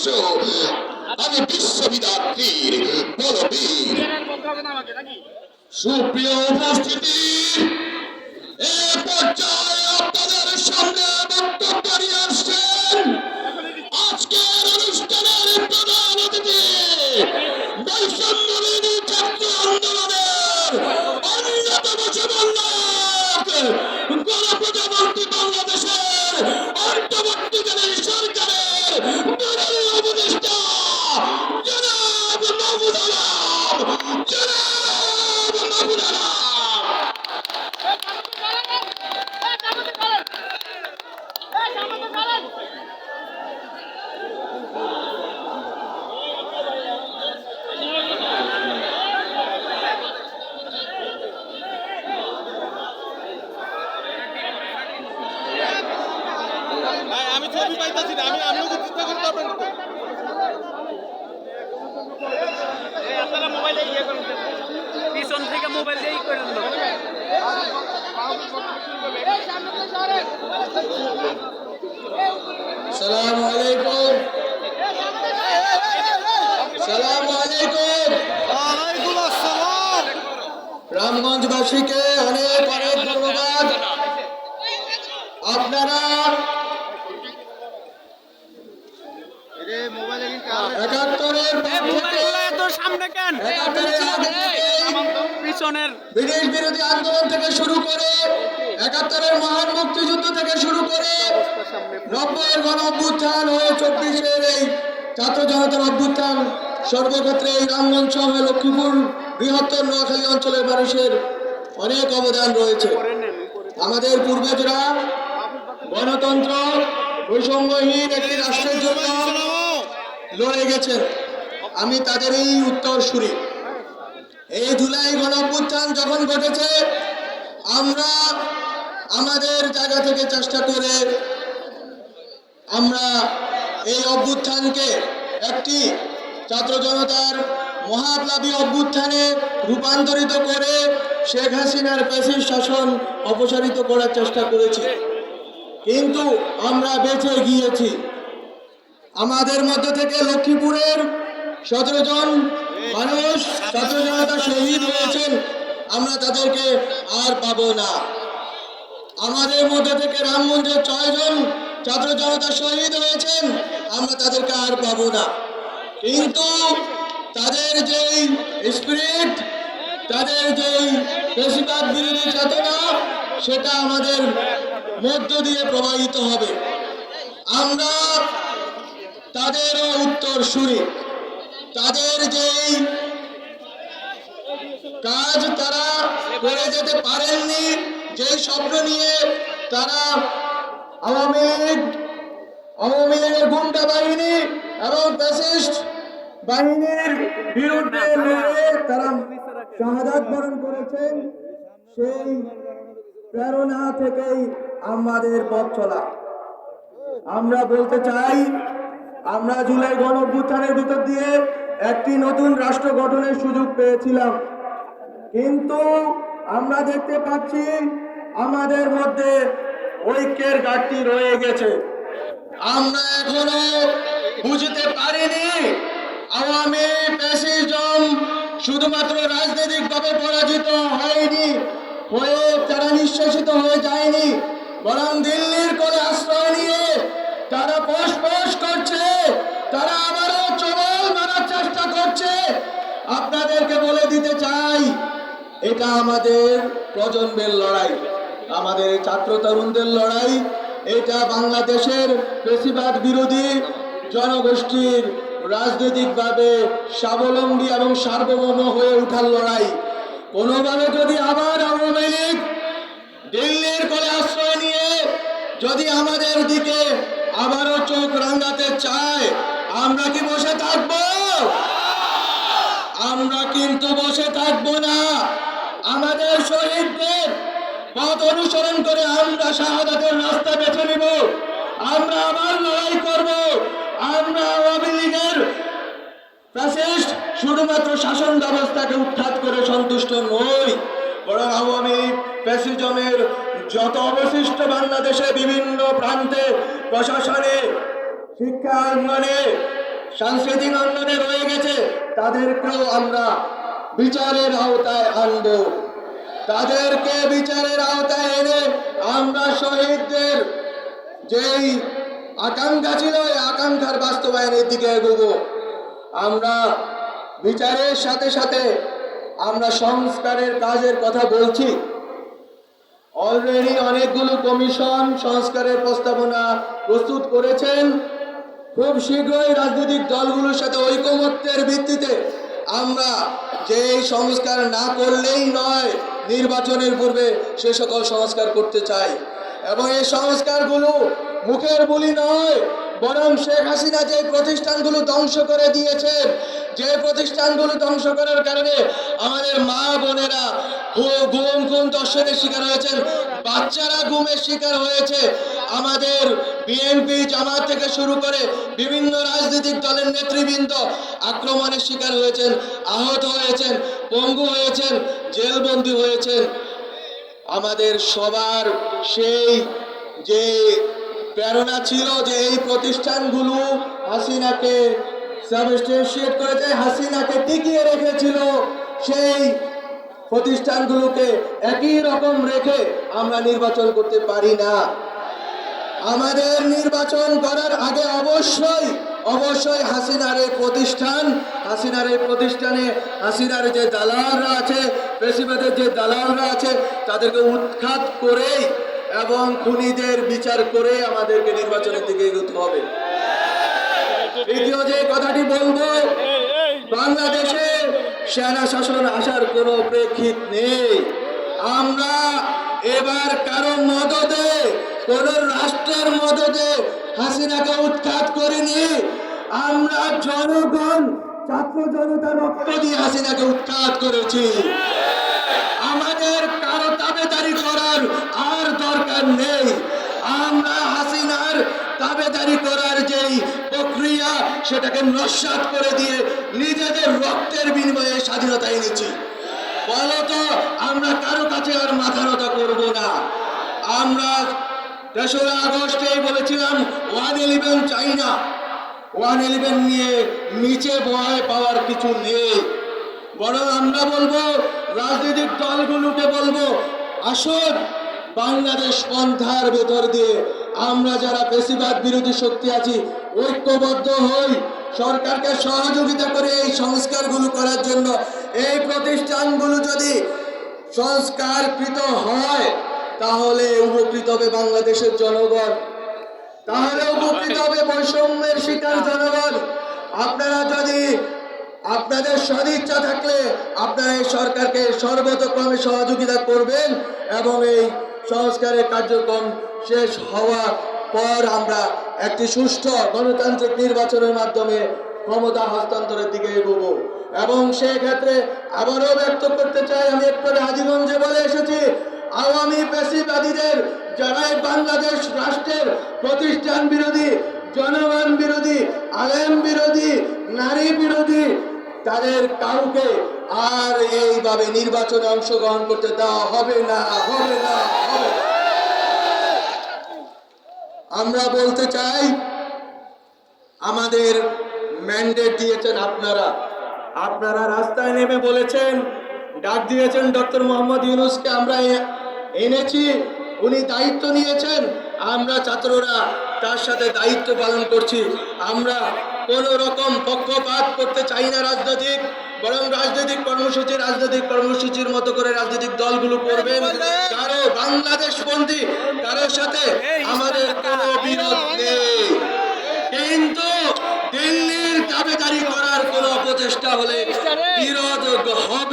আদর্শ আমি বিশ্ববিদ্যার্থীর বলবীর। সুপ্রিয় উপস্থিতি, এ পর্যায়ে আপনাদের সামনে বক্তব্য নিয়ে আসছেন আজকের অনুষ্ঠানের প্রধান অতিথি, বৈষম্যবিরোধী ছাত্র আন্দোলনের অন্যতম সমন্বয়ক, গণপ্রজাতন্ত্রী বাংলাদেশের অন্তর্বর্তীকালীন সরকারের প্রধান উপদেষ্টা জনাব মাহমুদ আলম, জনাব মাহমুদ আলম। আমি ছবি পাইতেছি না, আমিও তো চিন্তা করতে পারবেন। আপনারা মোবাইলে ইয়ে করেন, পিছন থেকে মোবাইল দিয়ে করেন না। সালাম আলাইকুম, সালাম আলাইকুম। ওয়ালাইকুম আসসালাম। রামগঞ্জবাসীকে অনেক অনেক ধন্যবাদ। আপনারা একাত্তরের সামনে কেন পিছনের ব্রিটিশ বিরোধী আন্দোলন থেকে শুরু করে, একাত্তরের মহান মুক্তিযুদ্ধ থেকে শুরু করে, 90-এর গণ অভ্যুত্থান ও 24-এর এই ছাত্র জনতার অভ্যুত্থান, সর্বক্ষেত্রে এই রামগঞ্জ সহ লক্ষ্মীপুর বৃহত্তর নোয়াখালী অঞ্চলের মানুষের অনেক অবদান রয়েছে। আমাদের পূর্বজরা গণতন্ত্র, বৈষম্যহীন একটি রাষ্ট্রের জন্য লড়ে গেছে। আমি তাদেরই উত্তরসূরি। এই জুলাই গণঅভ্যুত্থান যখন ঘটেছে, আমরা আমাদের জায়গা থেকে চেষ্টা করে আমরা এই অভ্যুত্থানকে একটি ছাত্র জনতার মহাপ্লাবী অভ্যুত্থানে রূপান্তরিত করে শেখ হাসিনার ফ্যাসিস্ট শাসন অপসারিত করার চেষ্টা করেছি, কিন্তু আমরা বেঁচে গিয়েছি। আমাদের মধ্যে থেকে লক্ষ্মীপুরের 17 জন মানুষ ছাত্র জনতা শহীদ হয়েছেন, আমরা তাদেরকে আর পাবো না। আমাদের মধ্যে থেকে রামগঞ্জের 6 জন ছাত্র জনতা শহীদ হয়েছেন, আমরা তাদেরকে আর পাবো না। কিন্তু তাদের যেই স্পিরিট, তাদের যেই ফ্যাসিবাদ বিরোধী চেতনা, সেটা আমাদের মধ্য দিয়ে প্রবাহিত হবে। আমরা তাদেরও উত্তরসূরি। তাদের যেই কাজ তারা করে যেতে পারেননি, যেই স্বপ্ন নিয়ে তারা আওয়ামী লীগের গুন্ডা বাহিনী এবং ফ্যাসিস্ট বাহিনীর বিরুদ্ধে লড়ে তারা শাহাদাত বরণ করেছেন, সেই প্রেরণা থেকেই আমাদের পথ চলা। আমরা বলতে চাই, আমরা জুলাই গণঅভ্যুত্থানের ভিতর দিয়ে একটি নতুন রাষ্ট্র গঠনের সুযোগ পেয়েছিলাম, কিন্তু আমরা দেখতে পাচ্ছি আমাদের মধ্যে ঐক্যের ঘাটতি রয়ে গেছে। আমরা এখনো বুঝতে পারিনি আওয়ামী ফ্যাসিজম শুধুমাত্র রাজনৈতিকভাবে পরাজিত হয়নি, হয়ে তারা নিঃশেষিত হয়ে যায়নি, বরং দিল্লির কোলে আশ্রয় নিয়ে তারা পোষ করছে, তারা আবারও চবল মারার চেষ্টা করছে। আপনাদেরকে বলে দিতে চাই, এটা আমাদের প্রজন্মের লড়াই, আমাদের ছাত্র তরুণদের লড়াই। এটা বাংলাদেশের ফ্যাসিবাদ বিরোধী জনগোষ্ঠীর রাজনৈতিকভাবে স্বাবলম্বী এবং সার্বভৌম হয়ে ওঠার লড়াই। কোনোভাবে যদি আবার আওয়ামী লীগ দিল্লির কোলে আশ্রয় নিয়ে যদি আমাদের দিকে আবারও চোখ রাঙাতে চায়, আমরা কি বসে থাকবো? আমরা কিন্তু বসে থাকবো না। আমাদের শহীদদের পথ অনুসরণ করে আমরা শাহাদাতের রাস্তা বেছে নিব। আমরা আবার লড়াই করব। আমরা আওয়ামী লীগের ফ্যাসিস্ট শুধুমাত্র শাসন ব্যবস্থাকে উৎখাত করে সন্তুষ্ট নই, বরং আওয়ামী ফ্যাসিজমের যত অবশিষ্ট বাংলাদেশে বিভিন্ন প্রান্তে প্রশাসনে, শিক্ষা অঙ্গনে, সাংস্কৃতিক অঙ্গনে রয়ে গেছে, তাদেরকেও আমরা বিচারের আওতায় আনবো। তাদেরকে বিচারের আওতায় এনে আমরা শহীদদের যেই আকাঙ্ক্ষা ছিল, এই আকাঙ্ক্ষার বাস্তবায়নের দিকে এগোবো। আমরা বিচারের সাথে সাথে আমরা সংস্কারের কাজের কথা বলছি। অলরেডি অনেকগুলো কমিশন সংস্কারের প্রস্তাবনা প্রস্তুত করেছেন। খুব শীঘ্রই রাজনৈতিক দলগুলোর সাথে ঐকমত্যের ভিত্তিতে আমরা যে সংস্কার না করলেই নয়, নির্বাচনের পূর্বে সে সকল সংস্কার করতে চাই। এবং এই সংস্কারগুলো মুখের বুলি নয়, বরং শেখ হাসিনা যে প্রতিষ্ঠানগুলো ধ্বংস করে দিয়েছেন, যে প্রতিষ্ঠানগুলো ধ্বংস করার কারণে আমাদের মা বোনেরা গুম খুন দর্শনের শিকার হয়েছেন, বাচ্চারা গুমের শিকার হয়েছে, আমাদের বিএনপি জামাত থেকে শুরু করে বিভিন্ন রাজনৈতিক দলের নেতৃবৃন্দ আক্রমণের শিকার হয়েছেন, আহত হয়েছেন, পঙ্গু হয়েছেন, জেলবন্দী হয়েছেন। আমাদের সবার সেই যে প্রেরণা ছিল যে এই প্রতিষ্ঠানগুলো হাসিনাকে সাবস্টেনশিয়েট করেছে, হাসিনাকে টিকিয়ে রেখেছিল, সেই প্রতিষ্ঠানগুলোকে একই রকম রেখে আমরা নির্বাচন করতে পারি না। আমাদের নির্বাচন করার আগে অবশ্যই হাসিনার এই প্রতিষ্ঠানে হাসিনার যে দালালরা আছে, পেশিবাদের যে দালালরা আছে, তাদেরকে উৎখাত করেই এবং খুনিদের বিচার করে আমাদেরকে নির্বাচনের দিকে এগোতে হবে। তৃতীয় যে কথাটি বলবো, বাংলাদেশে সেনা শাসন আসার কোনো প্রেক্ষিত নেই। আমরা এবার কারো মদদে, কোন রাষ্ট্রের মদদে হাসিনাকে উৎখাত করিনি। আমরা জনগণ, ছাত্র জনতা রক্ত দিয়ে হাসিনাকে উৎখাত করেছি। আমাদের কারো তাবেদারি করার আর দরকার নেই। আমরা হাসিনার তাবেদারি করার যেই প্রক্রিয়া, সেটাকে নস্যাৎ করে দিয়ে নিজেদের রক্তের বিনিময়ে স্বাধীনতা এনেছি। ফলত আমরা কারো কাছে আর মাথা নত করব না। আমরা 3রা আগস্টেই বলেছিলাম 111 চাই না। 111 নিয়ে নিচে ভয় পাওয়ার কিছু নেই, বরং আমরা বলবো, রাজনৈতিক দলগুলোকে বলবো, আসুন বাংলাদেশ পন্থার ভেতর দিয়ে আমরা যারা পেশিবাদ বিরোধী শক্তি আছি ঐক্যবদ্ধ হই, সরকারকে সহযোগিতা করে এই সংস্কারগুলো করার জন্য। এই প্রতিষ্ঠানগুলো যদি সংস্কারকৃত হয়, তাহলে উপকৃত হবে বাংলাদেশের জনগণ, তাহলে উপকৃত হবে বৈষম্যের শিকার জনগণ। আপনারা যদি, আপনাদের সদিচ্ছা থাকলে আপনারা এই সরকারকে সর্বতোক্রমে সহযোগিতা করবেন এবং এই সংস্কারের কার্যক্রম শেষ হওয়ার পর আমরা একটি সুষ্ঠু গণতান্ত্রিক নির্বাচনের মাধ্যমে ক্ষমতা হস্তান্তরের দিকে এগোবো। এবং সেই ক্ষেত্রে আবারও ব্যক্ত করতে চাই, আমি একটু হাজীগঞ্জে বলে এসেছি, আওয়ামী পেশিবাদীদের যারা এই বাংলাদেশ রাষ্ট্রের প্রতিষ্ঠান বিরোধী, জনগণ বিরোধী, আলেম বিরোধী, নারী বিরোধী, তাদের কাউকে আর এইভাবে নির্বাচনে অংশগ্রহণ করতে দেওয়া হবে না। আমরা বলতে চাই, আমাদের ম্যান্ডেট দিয়েছেন আপনারা রাস্তায় নেমে বলেছেন, ডাক দিয়েছেন ডক্টর মোহাম্মদ ইউনূসকে আমরা এনেছি, উনি দায়িত্ব নিয়েছেন, আমরা ছাত্ররা তার সাথে দায়িত্ব পালন করছি। আমরা কোন রকম পক্ষপাত করতে চাই না রাজনৈতিক, বরং রাজনৈতিক কর্মসূচির মতো করে রাজনৈতিক দলগুলো করবেন। কারো বাংলাদেশপন্থী কারোর সাথে আমাদের কোনো বিরোধ নেই, কিন্তু দিল্লির দাবিদারি করার কোনো প্রচেষ্টা হলে বিরোধ হবে।